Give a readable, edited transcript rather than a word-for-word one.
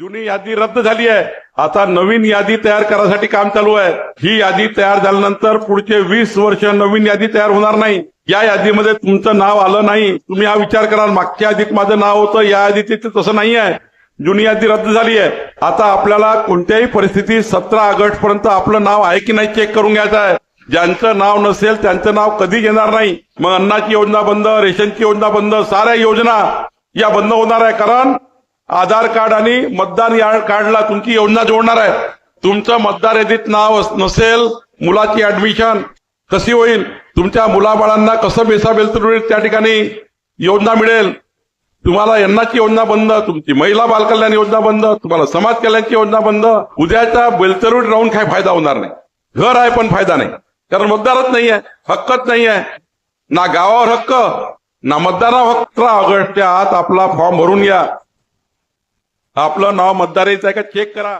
जुनी यादी रद्द झाली आहे, आता नवीन यादी तयार करायसाठी काम चालू आहे। ही यादी तयार झाल्यानंतर पुढचे 20 वर्ष नवीन यादी तयार होणार नाही। या यादीमध्ये तुमचं नाव आलं नाही, तुम्ही हा विचार कराल मागच्या यादीत माझं नाव होतं, या यादीत तसं नाही आहे। जुनी यादी रद्द झाली आहे। आता आपल्याला कोणत्याही परिस्थितीत 17 ऑगस्ट पर्यंत आपलं नाव आहे की नाही चेक करून घ्यायचं आहे। ज्यांचं नाव नसेल त्यांचं नाव कधी येणार नाही। मग अन्नाची योजना बंद, रेशनची योजना बंद, साऱ्या योजना या बंद होणार आहे। कारण आधार कार्ड आणि मतदार कार्डला तुमची योजना जोडणार आहे। तुमचं मतदार यादीत नाव नसेल, मुलाची ऍडमिशन कशी होईल, तुमच्या मुलाबाळांना कसं बेसाबेलतूर होईल, त्या ठिकाणी योजना मिळेल। तुम्हाला अन्नाची योजना बंद, तुमची महिला बालकल्याण योजना बंद, तुम्हाला समाज कल्याणची योजना बंद। उद्याच्या बेलतरूड राहून काय फायदा होणार नाही। घर आहे पण फायदा नाही, कारण मतदारच नाही आहे, हक्कच नाही आहे। ना गावावर हक्क ना मतदारावर हक्क। 17 ऑगस्टच्या आत आपला फॉर्म भरून या, आपलं नाव मतदार यादीत आहे का चेक करा।